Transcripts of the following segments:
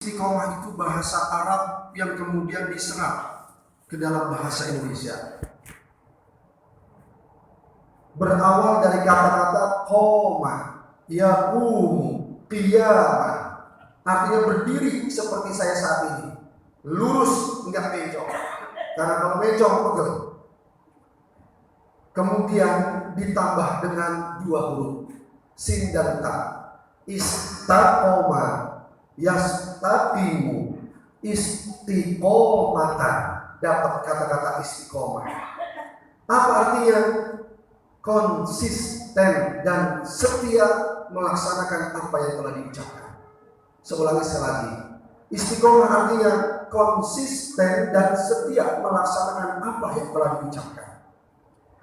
Istiqomah itu bahasa Arab yang kemudian diserap ke dalam bahasa Indonesia. Berawal dari kata-kata qoma, yaqumu, qiyaman. Artinya berdiri seperti saya saat ini. Lurus, enggak mencong. Karena kalau mencong pegel. Kemudian ditambah dengan 2 huruf, sin dan ta. Istaqoma, yastaqimu, istiqomatan. Dapat kata-kata istiqomah. Apa artinya? Konsisten dan setia melaksanakan apa yang telah diucapkan. Seulangi sekali lagi. Istiqomah artinya konsisten dan setia melaksanakan apa yang telah diucapkan.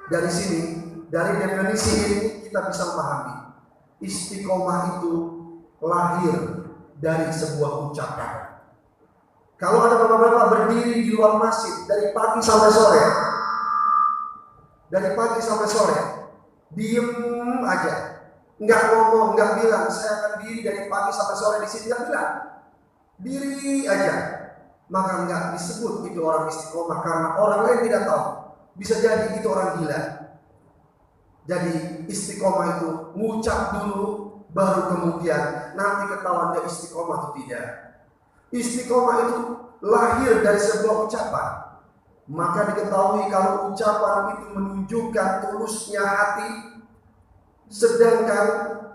Dari sini, dari definisi ini kita bisa memahami istiqomah itu lahir dari sebuah ucapan. Kalau ada bapak-bapak berdiri di luar masjid dari pagi sampai sore, diem aja, nggak ngomong, nggak bilang saya akan diri dari pagi sampai sore di sini, nggak bilang, diri aja, maka nggak disebut itu orang istiqomah karena orang lain tidak tahu. Bisa jadi itu orang gila. Jadi istiqomah itu ngucap dulu, baru kemudian nanti ketahuan dia istiqomah atau tidak. Istiqomah itu lahir dari sebuah ucapan. Maka diketahui kalau ucapan itu menunjukkan tulusnya hati, sedangkan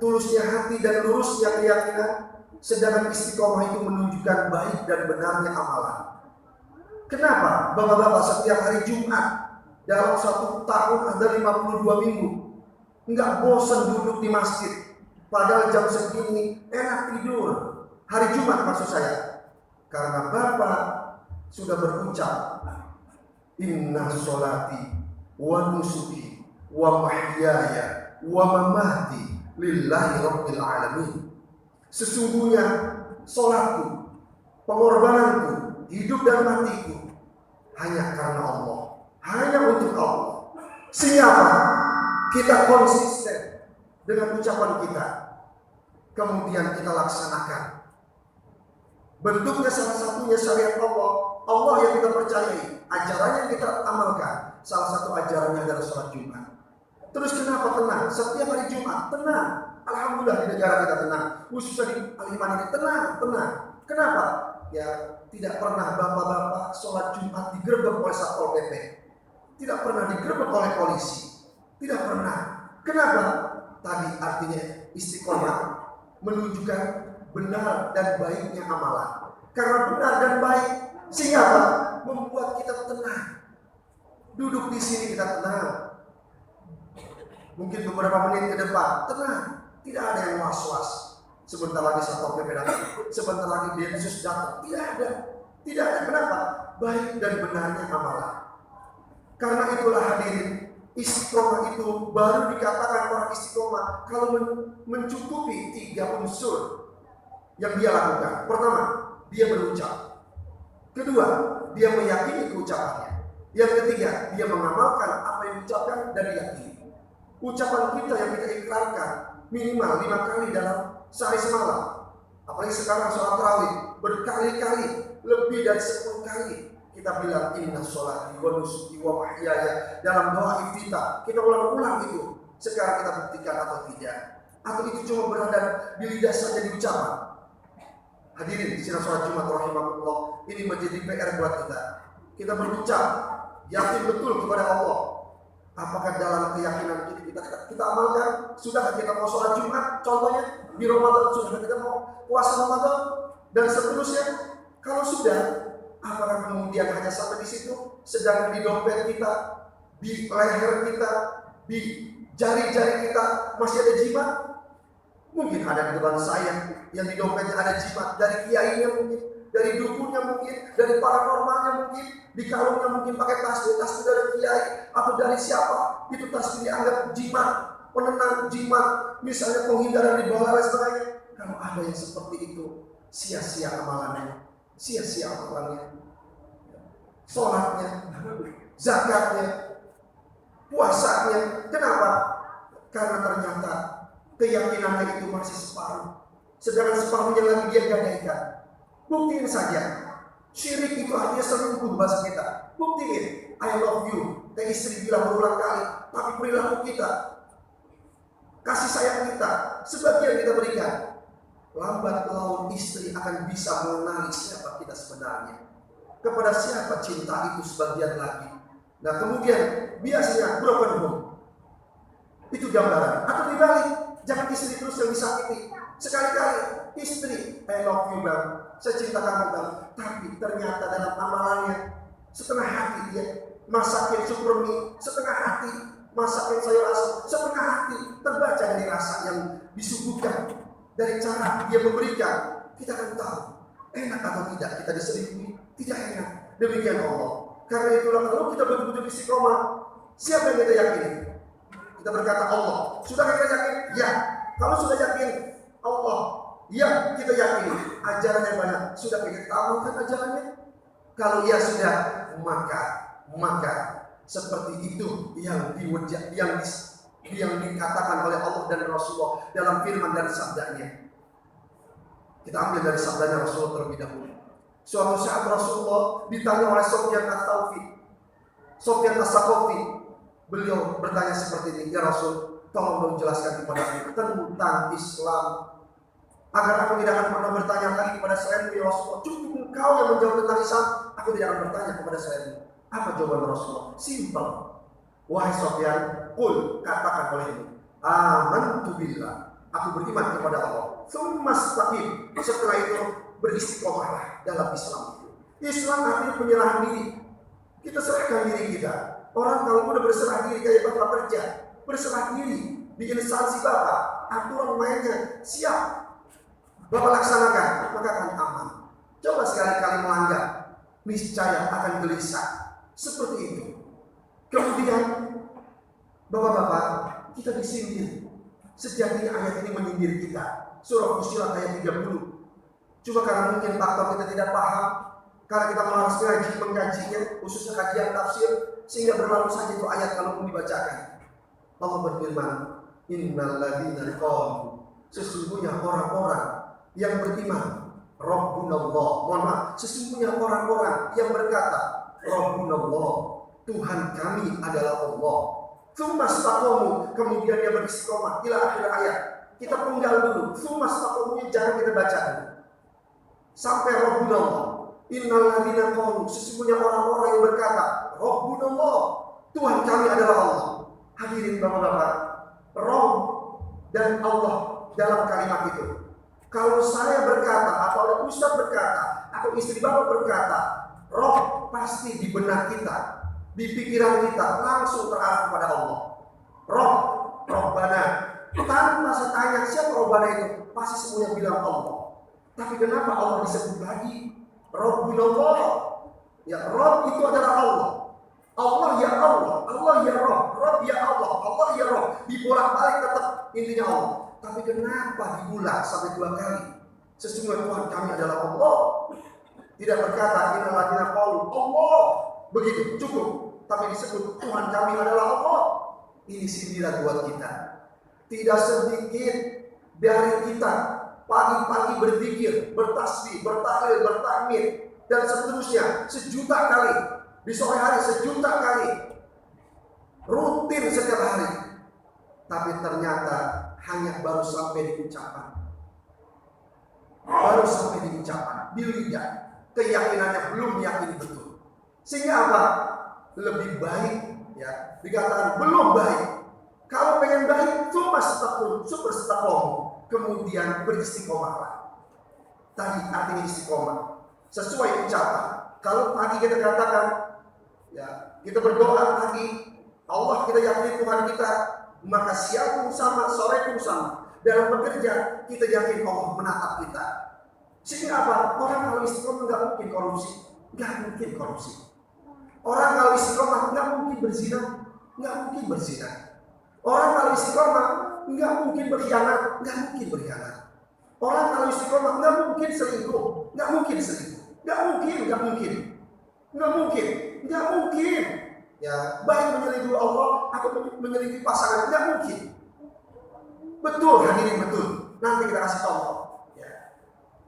tulusnya hati dan lurusnya keyakinan, sedangkan istiqomah itu menunjukkan baik dan benarnya amalan. Kenapa bapak-bapak setiap hari Jumat dalam 1 tahun ada 52 minggu nggak bosan duduk di masjid, padahal jam segini enak tidur? Hari Jumat maksud saya, karena bapak sudah berucap, inna sholati wa nusuki wa mahyaya wa mamati lillahi rabbil alamin. Sesungguhnya sholatku, pengorbananku, hidup dan matiku hanya karena Allah, hanya untuk Allah. Siapa? Kita konsisten dengan ucapan kita, kemudian kita laksanakan. Bentuknya salah satunya syariat Allah, Allah yang kita percayai, ajarannya yang kita amalkan. Salah satu ajarannya adalah sholat Jumat. Terus kenapa tenang? Setiap hari Jumat tenang. Alhamdulillah di negara kita tenang. Khususnya di Al-Iman ini tenang. Kenapa? Ya tidak pernah bapak-bapak sholat Jumat digerebek oleh Satpol PP. Tidak pernah digerebek oleh polisi. Tidak pernah. Kenapa? Tadi artinya istiqomah menunjukkan benar dan baiknya amalan. Karena benar dan baik sehingga apa? Membuat kita tenang. Duduk di sini kita tenang. Mungkin beberapa menit ke depan tenang, tidak ada yang was-was. Sebentar lagi Satpol PP datang, sebentar lagi Densus datang. Tidak ada. Kenapa? Baik dan benarnya amalan. Karena itulah hadirin, istiqomah itu baru dikatakan orang istiqomah kalau mencukupi 3 unsur yang dia lakukan. Pertama, dia berucap. Kedua, dia meyakini keucapannya. Yang ketiga, dia mengamalkan apa yang diucapkan dan diyakini. Ucapan kita yang kita ikrarkan minimal 5 kali dalam sehari semalam. Apalagi sekarang sholat tarawih berkali-kali, lebih dari 10 kali. Kita bilang inna sholati wa nusuki wa mahyaya dalam doa iftitah. Kita ulang-ulang itu. Sekarang kita buktikan atau tidak. Atau itu cuma berada di lidah saja di ucapan. Hadirin di sini sholat Jumat rahimahullah, ini menjadi PR buat kita. Kita berucap yakin betul kepada Allah. Apakah dalam keyakinan kita amalkan? Sudah kita mau sholat Jumat? Contohnya di Ramadan, sudah kita mau puasa Ramadan dan seterusnya. Kalau sudah, apakah kemudian hanya sampai di situ? Sedangkan di dompet kita, di leher kita, di jari-jari kita masih ada jimat? Mungkin ada di depan saya yang di dompetnya ada jimat, dari kiainya mungkin, dari dukunnya mungkin, dari paranormalnya mungkin, di kalungnya mungkin pakai tasbih dari kiai atau dari siapa, itu tasbih dianggap jimat, penenang jimat, misalnya penghindaran di bala dan sebagainya. Kalau ada yang seperti itu, sia-sia amalannya, sholatnya, zakatnya, puasanya. Kenapa? Karena ternyata keyakinannya itu masih separuh, sedangkan separuhnya lagi dia gadaikan. Buktiin saja. Syirik itu artinya selingkuh bahasa kita. Buktiin. I love you. Dan istri bilang berulang kali. Tapi perilaku kita, kasih sayang kita, sebagian kita berikan. Lambat laun istri akan bisa mengenali siapa kita sebenarnya. Kepada siapa cinta itu sebagian lagi. Nah kemudian biasanya broken home. Itu gambaran. Atau dibalik, jangan istri terus yang disakiti. Sekali-kali istri, I love you bang, saya cinta kamu bang. Tapi ternyata dalam amalannya setengah hati dia masakin super mie, setengah hati masakin sayur asam, setengah hati terbaca dari rasa yang disuguhkan, dari cara dia memberikan. Kita akan tahu enak atau tidak kita diselingkuhi, tidak enak. Demikian Allah. Karena itulah kalau kita betul-betul istiqomah, siapa yang kita yakini? Kita berkata Allah. Sudah kita yakin? Ya. Kalau sudah yakin Allah, ya kita yakini ajarannya banyak. Sudah kita amalkan ajarannya? Kalau ya sudah, maka seperti itu yang dikatakan oleh Allah dan Rasulullah dalam firman dan sabdanya. Kita ambil dari sabdanya Rasulullah terlebih dahulu. Suatu saat Rasulullah ditanya oleh Sufyan As-Saqafi. Beliau bertanya seperti ini, ya Rasul, tolong dong jelaskan kepada aku tentang Islam, agar aku tidak akan pernah bertanya lagi kepada selainmu ya Rasulullah. Cukup engkau yang menjawab tentang Islam, aku tidak akan bertanya kepada selainmu. Apa jawaban Rasulullah? Simpel. Wahai Sufyan, qul, katakan olehmu, amantu billah, aku beriman kepada Allah. Tsumastaqim, setelah itu beristiqomahlah dalam Islam itu. Islam artinya penyerahan diri. Kita serahkan diri kita. Orang kalau udah berserah diri kayak bapak kerja, berserah diri di instansi bapak, aturan mainnya siap bapak laksanakan, maka akan aman. Coba sekali-kali melanggar, niscaya akan gelisah. Seperti itu. Kemudian bapak-bapak, kita disindir. Sejatinya ayat ini menyindir kita. Surah Fussilat ayat 30. Cuma karena mungkin faktor kita tidak paham, karena kita malas mengkajinya, khususnya kajian tafsir, sehingga berlalu saja itu ayat kalau pun dibacakan. Allah berfirman, innal ladzina qalu, sesungguhnya orang-orang yang beriman, Rabbunallah. Mohon maaf, sesungguhnya orang-orang yang berkata, Rabbunallah, Tuhan kami adalah Allah. Tsumastaqamu, kemudian dia beristiqomah ila akhir ayat. Kita penggal dulu. Tsumastaqamu jangan kita baca dulu. Sampai Rabbunallah. Innal ladzina qalu, sesungguhnya orang-orang yang berkata, Rabbunallah, Tuhan kami adalah Allah. Hadirin bapak-bapak, Rabb dan Allah dalam kalimat itu. Kalau saya berkata, atau Ustaz berkata, atau istri bapak berkata, Rabb, pasti di benak kita, di pikiran kita langsung terarah kepada Allah. Rabb, Rabbana. Tanpa saya tanya siapa Rabbana itu, pasti semuanya bilang Allah. Tapi kenapa Allah disebut lagi Rabbunallah? Ya, Rabb itu adalah Allah. Allah ya Allah, Allah ya Rabb, Rabb ya Allah, Allah ya Rabb. Dibolak-balik tetap intinya Allah. Tapi kenapa diulang sampai 2 kali? Sesungguhnya Tuhan kami adalah Allah. Tidak berkata innal ladzina qalu Allah. Begitu, cukup. Tapi disebut Tuhan kami adalah Allah. Ini sindiran buat kita. Tidak sedikit dari kita pagi-pagi berzikir, bertasbih, bertahlil, bertahmid, dan seterusnya 1.000.000 kali. Di sore hari 1.000.000 kali. Rutin setiap hari. Tapi ternyata hanya baru sampai di ucapan. Baru sampai di ucapan, di lidah. Keyakinannya belum meyakini betul. Sehingga apa? Lebih baik, ya, dikatakan belum baik. Kalau pengen baik, cuma super staqom, kemudian beristiqomahlah. Tadi artinya istiqomah sesuai ucapan. Kalau pagi kita katakan, ya, kita berdoa pagi, Allah kita yakini Tuhan kita, maka siang pun sama, sore pun sama. Dalam bekerja kita yakin Allah menatap kita. Sehingga apa? Orang kalau istiqomah nggak mungkin korupsi, nggak mungkin korupsi. Orang kalau istiqomah nggak mungkin berzina, nggak mungkin berzina. Orang kalau istiqomah nggak mungkin berkhianat, nggak mungkin berkhianat. Orang kalau istiqomah nggak mungkin selingkuh, nggak mungkin selingkuh, nggak mungkin. Ya, baik menyelidiki Allah atau menyelidiki pasangan, nggak mungkin. Betul, hadirin betul. Nanti kita kasih contoh. Ya.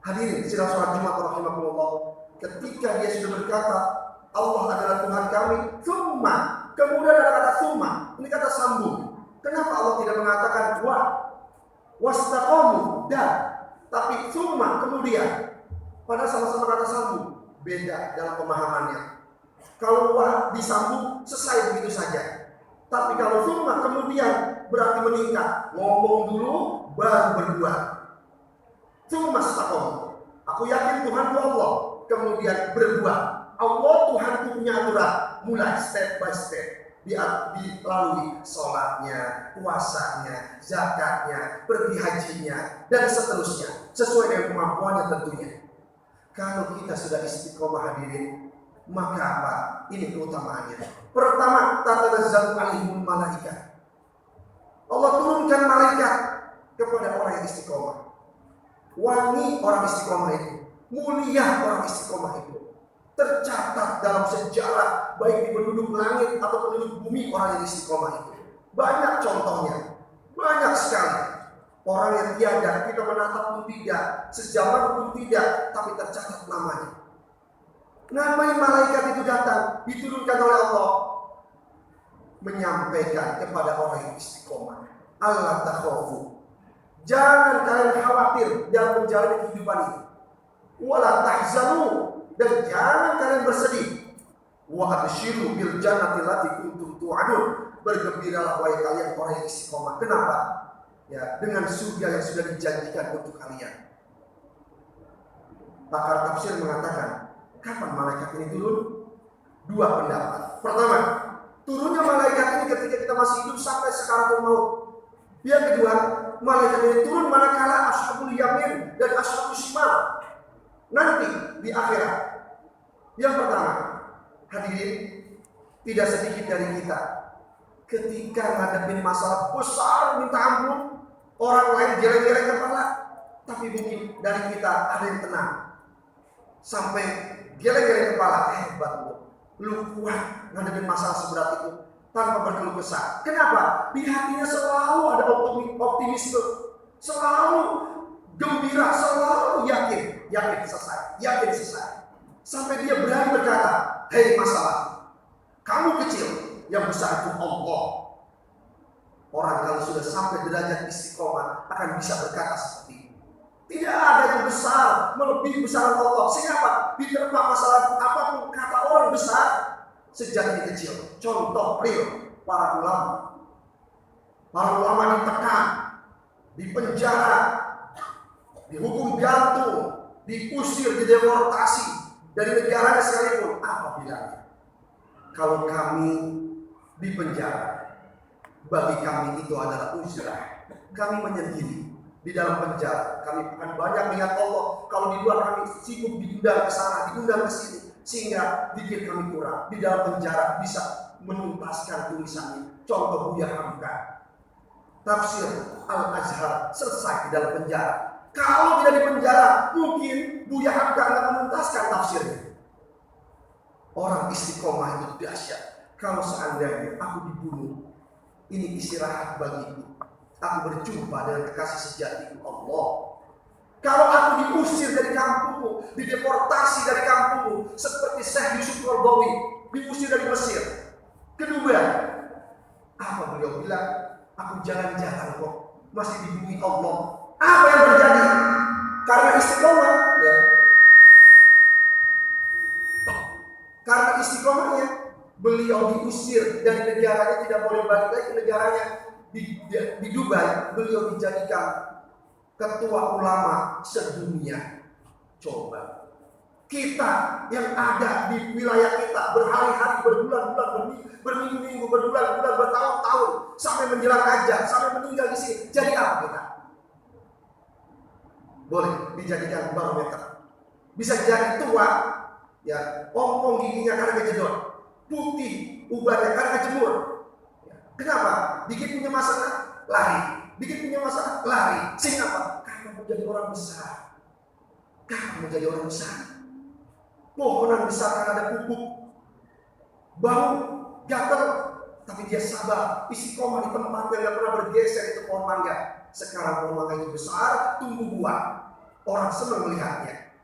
Hadirin sidang sholat Jumat rahimakumullah, ketika dia sudah berkata Allah adalah Tuhan kami, summa, kemudian ada kata summa, ini kata sambung. Kenapa Allah tidak mengatakan wastaqamu dan, tapi summa kemudian? Padahal sama-sama kata sambung, beda dalam pemahamannya. Kalau disambung selesai begitu saja. Tapi kalau summa kemudian berarti meningkat, ngomong dulu baru berbuat. Summa staqamu. Aku yakin Tuhan itu Allah, kemudian berbuat. Allah Tuhan punya aturan, mulai step by step. Dilalui sholatnya, puasanya, zakatnya, pergi hajinya, dan seterusnya. Sesuai dengan kemampuannya tentunya. Kalau kita sudah istiqomah hadirin, maka apa? Ini keutamaannya. Pertama, tatanazzalu alaihimul malaikat. Allah turunkan malaikat kepada orang yang istiqomah. Wangi orang istiqomah itu, mulia orang istiqomah itu, tercatat dalam sejarah baik di penduduk langit atau penduduk bumi orang yang istiqomah itu. Banyak contohnya, banyak sekali. Orang yang tiada, kita menatap pun tidak, sejaman pun tidak, tapi tercatat namanya. Namanya malaikat itu datang, diturunkan oleh Allah, menyampaikan kepada orang yang istiqomah, Allah takhafu, jangan kalian khawatir dalam menjalani kehidupan ini. Wala tahzanu, dan jangan kalian bersedih. Wa abshiru bil jannati allati kuntum tu'adun, bergembiralah wahai kalian orang yang istiqomah. Kenapa? Ya, dengan surga yang sudah dijanjikan untuk kalian. Pakar tafsir mengatakan, kapan malaikat ini turun? Dua pendapat. Pertama, turunnya malaikat ini ketika kita masih hidup sampai sekaratul maut. Yang kedua, malaikat ini turun manakala ashabul yamin dan ashabul shimal, nanti di akhirat. Yang pertama, hadirin, tidak sedikit dari kita ketika ngadepin masalah besar minta ampun, orang lain geleng-geleng kepala, tapi mungkin dari kita ada yang tenang sampai geleng-geleng kepala. Hebat lu kuat ngadepin masalah seberat itu tanpa berkeluh kesah. Kenapa? Di hatinya selalu ada optimisme, selalu gembira, selalu yakin selesai. Sampai dia berani berkata, hei masalah, kamu kecil, yang besar itu Allah. Orang kalau sudah sampai derajat istiqomah akan bisa berkata seperti itu. Tidak ada yang besar melebihi besaran Allah. Siapa? Diterima masalah apapun kata orang besar, sejati kecil. Contoh real, para ulama. Para ulama ditekan, dipenjara, dihukum gantung, diusir, dideportasi dari negaranya sekalipun. Apa bilangnya? Kalau kami dipenjara, bagi kami itu adalah uzrah. Kami menyendiri di dalam penjara. Kami akan banyak mengingat Allah. Kalau di luar kami sibuk diundang ke sana, diundang ke sini, sehingga dikit kami kurang. Di dalam penjara bisa menuntaskan tulisannya. Contoh Buya Hamka, tafsir Al-Azhar selesai di dalam penjara. Kalau tidak di penjara, mungkin Buya Hamka akan menuntaskan tafsirnya. Orang istiqomah itu dahsyat. Kalau seandainya aku dibunuh, ini istirahat bagiku. Aku berjumpa dengan kekasih sejatiku Allah. Kalau aku diusir dari kampungmu, dideportasi dari kampungmu, seperti Syekh Yusuf Qaradawi diusir dari Mesir. Kedua, apa beliau bilang? Aku jalan-jalan kok, masih di bumi Allah. Apa yang terjadi? Karena istiqomah, ya. Karena istiqomahnya, beliau diusir dari negaranya, tidak boleh balik lagi ke negaranya. Di Dubai, beliau dijadikan ketua ulama sedunia. Coba kita yang ada di wilayah kita berhari-hari, berbulan-bulan, berminggu-minggu, berbulan-bulan, bertahun-tahun, sampai menjelang ajal, sampai meninggal di sini, jadi apa kita? Boleh dijadikan barometer. Bisa jadi tua, ya, ompong giginya karena kejedot, putih ubannya karena kejemur. Kenapa? Dikit punya masalah, lari. Dikit punya masalah, lari. Sehingga apa? Karena menjadi orang besar. Karena menjadi orang besar. Pohonan besar kan ada pupuk, bau, gatal, tapi dia sabar, istiqomah di tempat yang tidak pernah bergeser. Itu pohon mangga. Sekarang pohon mangga itu besar, tumbuh buah. Orang senang melihatnya.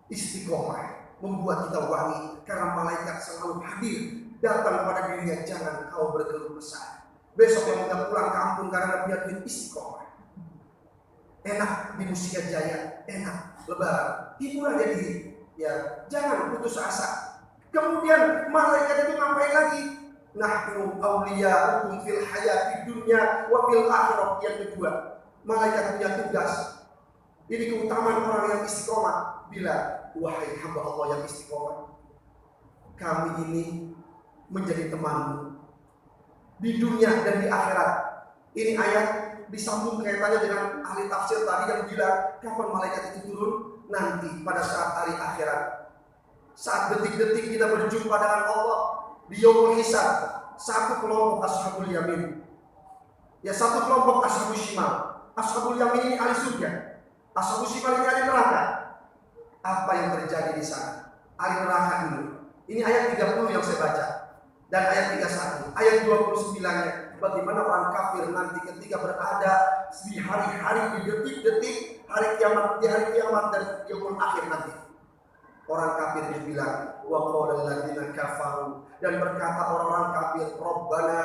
Istiqomah membuat kita wangi karena malaikat selalu hadir datang kepada dirinya. Jangan kau berkeluh kesah. Besok yang udah pulang kampung karena punya duit, istiqomah. Enak di Musia Jaya, enak lebaran, hibur aja diri. Ya, jangan putus asa. Kemudian malaikat itu ngapain lagi? Nahnu awliya'ukum fil hayati dunya wa fil akhirah. Yang kedua, malaikat punya tugas. Ini keutamaan orang yang istiqomah. Bila, wahai hamba Allah yang istiqomah, kami ini menjadi temanmu di dunia dan di akhirat. Ini ayat disambung kaitannya dengan ahli tafsir tadi yang bilang kapan malaikat itu turun? Nanti pada saat hari akhirat, saat detik-detik kita berjumpa dengan Allah di yaumul hisab. Satu kelompok ashabul yamin, ya satu kelompok ashabul shimal. Ashabul yamin ini ahli surga, ashabul shimal ini ahli neraka. Apa yang terjadi di sana? Ahli neraka dulu. Ini ayat 30 yang saya baca dan ayat 31. Ayat 29-nya, bagaimana orang kafir nanti ketika berada di hari-hari, di detik-detik hari kiamat, di hari kiamat dan yaumul akhir nanti. Orang kafir dibilang wa qala alladziina kafaru, dan berkata orang-orang kafir, Rabbana,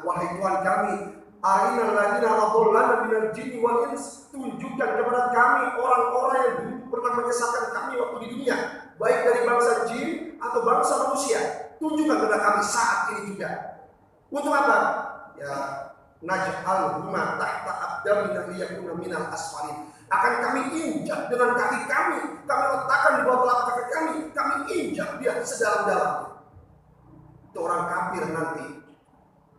wahai Tuhan kami, arinal ladzina adallana minal jinni wal ins, tunjukkan kepada kami orang-orang yang dulu pernah menyesatkan kami waktu di dunia, baik dari bangsa jin atau bangsa manusia. Tunjukkan kepada kami saat ini juga. Untuk apa? Ya, naj'al huma tahta aqdamina liyakuna minal asfalin. Akan kami injak dengan kaki kami letakkan di bawah telapak kaki kami injak dia sedalam-dalamnya. Itu orang kafir nanti.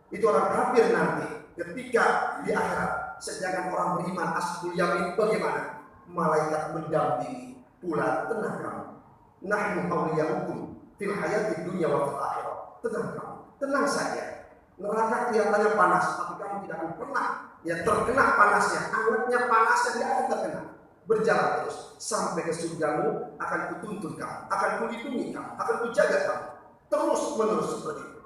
Itu orang kafir nanti ketika di akhirat. Sedangkan orang beriman ashabul yamin bagaimana? Malaikat mendampingi pula, tenang kamu. Nahnu awliya'ukum fil hayati dunya wa fil akhirah. Tenang kamu, tenang saja. Neraka kelihatannya panas, tapi kamu tidak akan pernah terkena panasnya. Anggapnya panasnya tidak akan terkena. Berjalan terus sampai ke surgamu, akan kutuntun kamu, akan kulindungi kamu, akan kujaga kamu. Terus menerus seperti itu.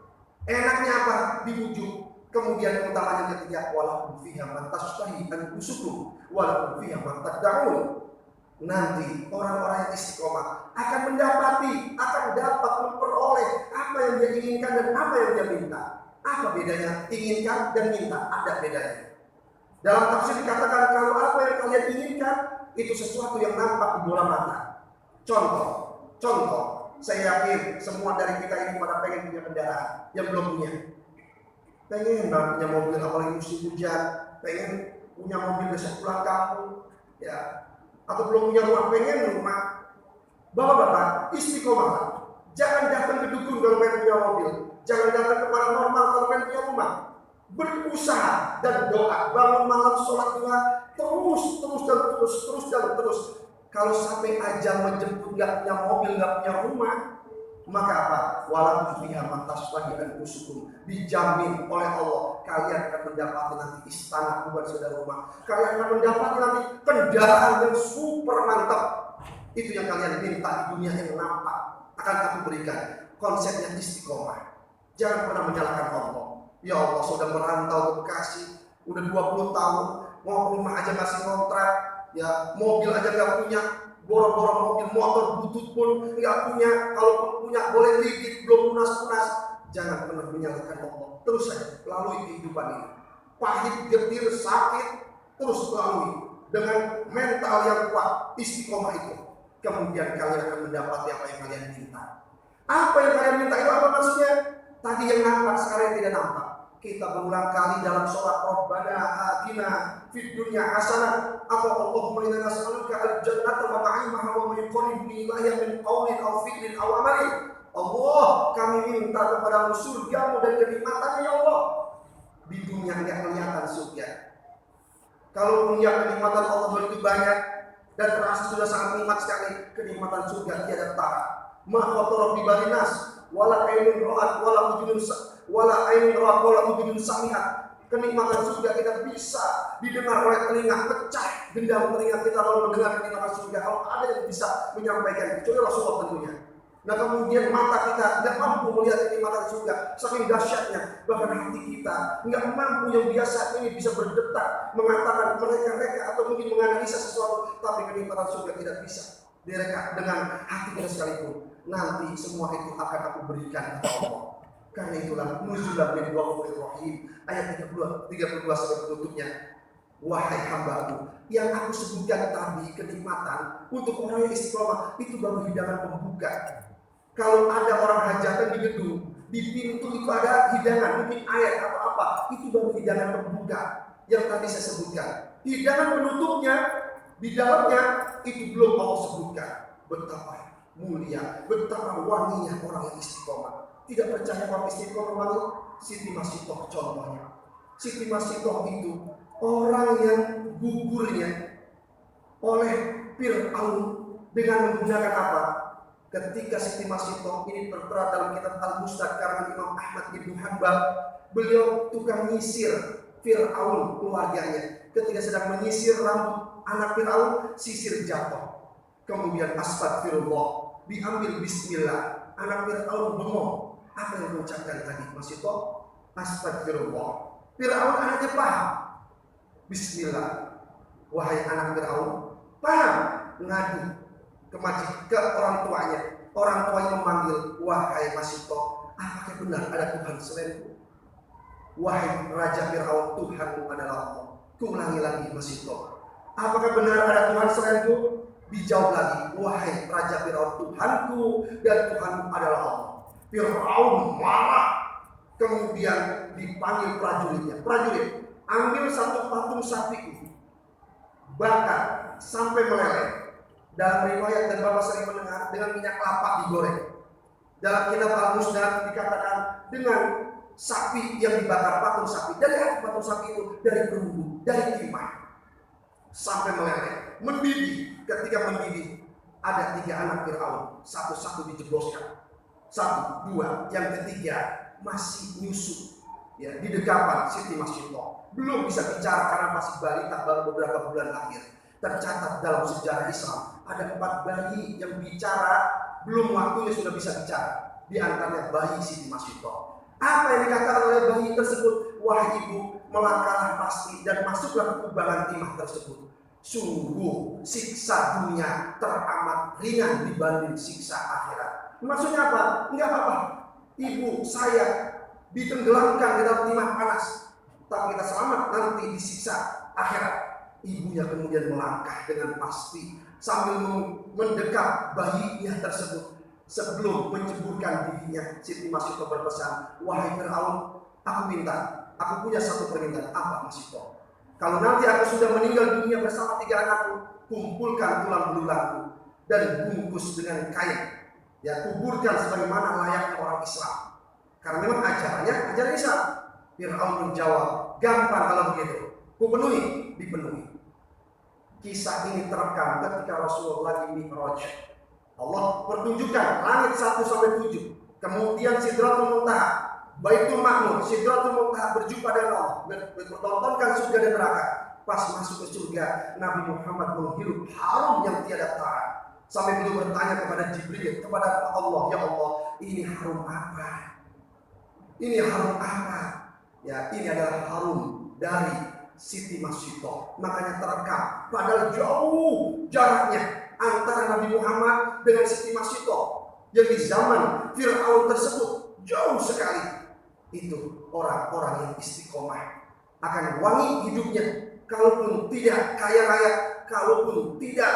Enaknya apa? Dibujuk. Kemudian utamanya ketiga, walakum fiha man tashtahi anfusukum walakum fiha man tad'un. Nanti orang-orang yang istiqomah akan mendapati, akan dapat memperoleh apa yang dia inginkan dan apa yang dia minta. Apa bedanya inginkan dan minta? Ada bedanya. Dalam tafsir dikatakan kalau apa yang kalian inginkan itu sesuatu yang nampak di bola mata. Contoh, saya yakin semua dari kita ini pada pengen punya kendaraan yang belum punya. Pengen punya mobil apalagi musim hujan, pengen punya mobil besok pulang kampung, ya. Atau belum punya rumah, pengen rumah. Bapak-bapak, istiqomah. Jangan datang ke dukun kalau pengen punya mobil. Jangan datang ke paranormal kalau pengen punya rumah. Berusaha dan doa, bangun malam, sholat doa, terus. Kalau sampai ajal menjemput nggak punya mobil, nggak punya rumah, maka apa? Walaupun fiha man tashtahi anfusukum, dijamin oleh Allah kalian akan mendapati nanti istana, bukan saudara rumah. Kalian akan mendapati nanti kendaraan yang super mantap. Itu yang kalian minta di dunia yang nampak akan aku berikan. Konsepnya istiqomah. Jangan pernah menyalahkan Allah. Ya Allah, sudah merantau ke Bekasi, udah 20 tahun, mau rumah aja masih kontrak, ya mobil aja nggak punya, borong-borong mobil motor butut pun nggak punya, kalau punya boleh dikit, belum lunas-lunas. Jangan pernah menyalahkan Allah. Terus saja lalui kehidupan ini. Pahit, getir, sakit, terus lalui dengan mental yang kuat, istiqomah itu. Kemudian kalian akan mendapati apa yang kalian minta. Apa yang kalian minta itu apa maksudnya? Tadi yang nampak, sekarang yang tidak nampak. Kita berulang kali dalam sholat Rabbana atina fid dunya hasanah atau Allahumma inna nas'aluka al-jannata wa na'imaha wa ma yuqarribuni ilaiha min qawlin aw fi'lin aw amalin. Allah, kami minta kepadamu surgamu dan kenikmatannya ya Allah. Di dunia tidak kelihatan surga. Kalau punya kenikmatan Allah begitu banyak dan terasa sudah sangat nikmat sekali, kenikmatan surga tiada tara. Ma khatara bi balinas wala ainun ra'at wala udhunun sami'at. Kenikmatan surga tidak bisa didengar oleh telinga, pecah gendang telinga kita kalau mendengar kenikmatan surga. Kalau ada yang bisa menyampaikan, kecuali Rasulullah tentunya. Nah kemudian mata kita nggak mampu melihat kenikmatan surga, saking dahsyatnya. Bahkan hati kita nggak mampu yang biasa ini bisa berdetak mengatakan mereka atau mungkin menganalisa sesuatu, tapi kenikmatan surga tidak bisa direka dengan hati kita sekalipun. Nanti semua itu akan aku berikan kepada Allah. Karena itulah nuzulan min ghafurir rahim, ayat 32 sampai penutupnya. Wahai hambaku, yang aku sebutkan tadi kenikmatan untuk orang yang istiqomah itu baru hidangan pembuka. Kalau ada orang hajatan di gedung, di pintu itu ada hidangan, mungkin air atau apa, itu baru hidangan pembuka yang tadi saya sebutkan. Hidangan penutupnya di dalamnya itu belum Allah sebutkan. Betapa mulia, betapa wanginya orang yang istiqomah. Tidak percaya orang istiqomah wangi? Siti Masitoh contohnya. Siti Masitoh itu orang yang gugurnya oleh Fir'aun dengan menggunakan apa? Ketika Siti Masitoh ini tertera dalam kitab Al-Mustad karena Imam Ahmad bin Hanbal, beliau tukang nyisir Fir'aun keluarganya. Ketika sedang menyisir rambut anak Fir'aun, sisir jatuh. Kemudian astagfirullah, diambil bismillah. Anak Fir'aun bengong. Apa yang mengucapkan tadi Masitoh? Astagfirullah. Fir'aun anaknya paham. Bismillah. Wahai anak Fir'aun, paham? Ngadu ke orang tuanya. Orang tuanya memanggil, wahai Masitoh, apakah benar ada Tuhan selainku? Wahai Raja Fir'aun, Tuhanmu adalah Allah. Kuulangi lagi Masitoh, apakah benar ada Tuhan selainku? Dijawab lagi, wahai Raja Fir'aun, Tuhanku dan Tuhanmu adalah Allah. Fir'aun marah. Kemudian dipanggil prajuritnya. Prajurit, ambil satu patung sapi, bakar sampai meleleh. Dalam riwayat dan Bapak sering mendengar dengan minyak kelapa digoreng. Dalam kitab Al-Musnad dikatakan dengan sapi yang dibakar, patung sapi. Dari apa patung sapi itu? Dari perunggu, dari timah. Sampai meleleh, mendidih. Ketika mendidih, ada 3 anak Fir'aun. Satu-satu dijebloskan. 1, 2, yang ketiga masih nyusu. Ya, di degapan Siti Masitoh. Belum bisa bicara karena masih balita, baru beberapa bulan lahir. Tercatat dalam sejarah Islam ada 4 bayi yang bicara belum waktunya sudah bisa bicara. Di antaranya bayi Siti Masitoh. Apa yang dikatakan oleh bayi tersebut? Wahai ibu, melangkahlah pasti dan masuklah ke kubangan timah tersebut. Sungguh siksa dunia teramat ringan dibanding siksa akhirat. Maksudnya apa? Enggak apa-apa. Ibu saya ditenggelamkan di dalam timah panas, tapi kita selamat nanti disiksa akhirat. Ibunya kemudian melangkah dengan pasti sambil mendekat bayinya tersebut. Sebelum menceburkan dirinya, Siti Masitoh berpesan, wahai Fir'aun, aku minta, aku punya satu permintaan. Apa Masitoh? Kalau nanti aku sudah meninggal dunia bersama 3 anakku, kumpulkan tulang belulangku dan bungkus dengan kain. Ya, kuburkan sebagaimana layaknya orang Islam. Karena memang ajarannya ajaran Islam. Fir'aun menjawab, gampang kalau begitu. Kupenuhi, dipenuhi. Kisah ini terekam ketika Rasulullah lagi Mi'raj. Allah pertunjukkan langit 1 sampai 7. Kemudian Sidratul Muntaha, Baitul Ma'mur, Sidratul Muntaha berjumpa dengan Allah, bertontonkan surga dan neraka. Pas masuk ke surga, Nabi Muhammad menghirup harum yang tiada tara. Sampai beliau bertanya kepada Jibril, kepada Allah, ya Allah, ini harum apa? Ini harum apa? Ya, ini adalah harum dari Siti Masitoh. Makanya terekam, padahal jauh jaraknya antara Nabi Muhammad dengan Siti Masitoh. Yang di zaman Fir'aun tersebut jauh sekali. Itu orang-orang yang istiqomah akan wangi hidupnya. Kalaupun tidak kaya raya, kalaupun tidak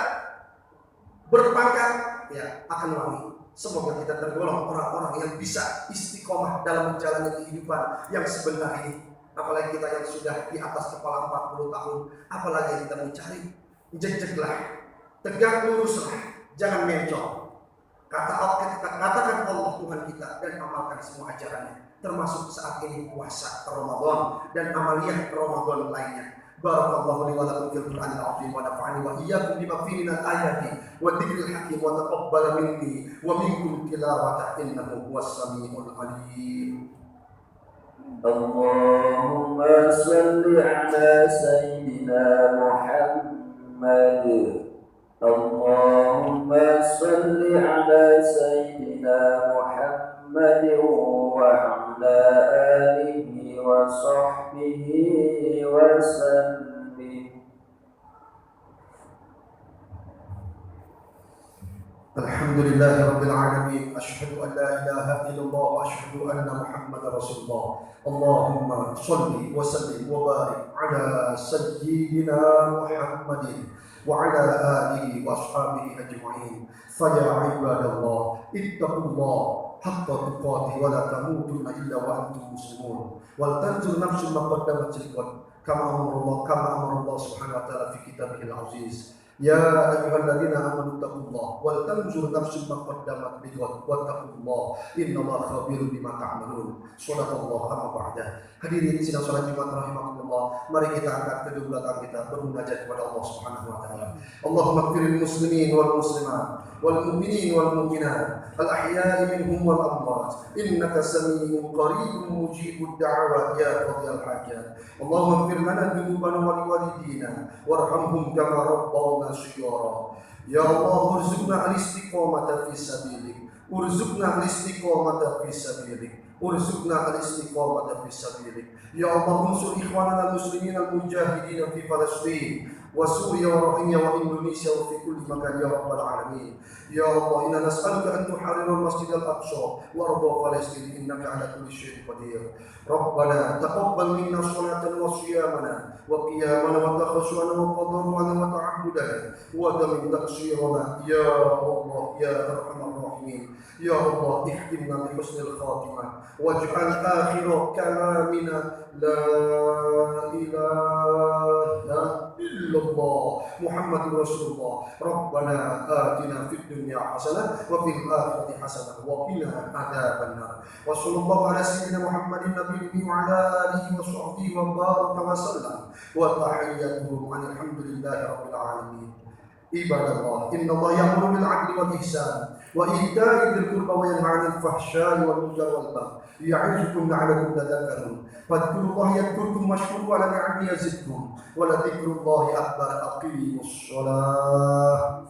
berpangkat, ya akan wangi. Semoga kita tergolong orang-orang yang bisa istiqomah dalam menjalani kehidupan yang sebentar ini. Apalagi kita yang sudah di atas kepala 40 tahun, apalagi yang kita mencari, jejeklah, tegak luruslah, jangan mencong. Katakan Allah Tuhan kita dan amalkan semua ajarannya, termasuk saat ini puasa Ramadan dan amaliyah Ramadan lainnya. Barakallahu li wa lakum fil Qur'anil azim wa nafa'ani wa iyyakum bima fihi min al-ayati wa dzikril hakim wa taqabbal minni wa minkum tilawatan innahu huwas samiul alim. Allahumma salli ala sayyidina Muhammad. Allahumma salli ala sayyidina العالمين أشهد أن لا إله إلا الله وأشهد أن محمدا رسول الله اللهم صل وسلم وبارك على سيدنا محمد وعلى آله وأصحابه أجمعين فيا عباد الله اتقوا الله حق تقاته ولا تموتن إلا وأنتم مسلمون ولتنظر نفس ما قدمت لغد كما أمر الله سبحانه وتعالى في كتابه العزيز يا أيها الذين آمنوا اتقوا الله ولتنظر نفس ما قدمت لغد واتقوا الله إن الله خبير بما تعملون صدق الله أما بعد. Hadirin sidang salat Jumat rahimakumullah, mari kita angkat kedua tangan kita bermunajat kepada Allah Subhanahu wa taala. Allahumma ighfiril muslimin wal muslimat wal mu'minin wal mu'minat al ahya'i minhum wal amwat innaka samii'un qariibun mujibud da'awat ya qadiyal hajat. Allahumma ighfir lana dzunubana wa liwalidina warhamhum kama rabbawna shighara. Ya Allah, urzuqna al-istiqamata fi sabilik, urzuqna al-istiqamata fi sabilik, urzuqna al-istiqamata fi sabilik. Ya Allah, unsur ikhwanana al-muslimin al-mujahidin fi Palestin wa Suria wa Rohingya wa Indonesia wa fi kulli makan ya rabbal alamin. Ya Allah, inna nas'aluka an tuharrir al-masjid al-aqsa wa arda Palestin innaka ala kulli syai'in qadir. Rabbana taqabbal minna salatan wa siyamana wa qiyamana wa takhashwana wa qadarana wa ta'abbudana wa damin taqsirana ya Allah ya arhamar rahimin. Ya Allah, ihtimna bi husnil khatimah waj'al akhir kalamina la ilaha illallah Muhammadur Rasulullah. Rabbana atina fid dunya hasanah wa fil akhirati hasanah wa qina adzabannar. Wa sallallahu ala sayyidina Muhammadin nabiyyi wa ala alihi wa sahbihi wa baraka wa sallam wa tahiyyatuhum alhamdulillahi rabbil alamin. Ibadallah, innallaha ya'muru bil 'adli wal ihsan wa ita'i dzil qurba wa yanha 'anil fahsya'i wal munkari wal baghi ya'izukum la'allakum tadhakkarun. Fadhkurullaha yadhkurkum washkuru 'ala ni'amihi yazidkum wa la dzikrullahi akbar. Aqimus shalah.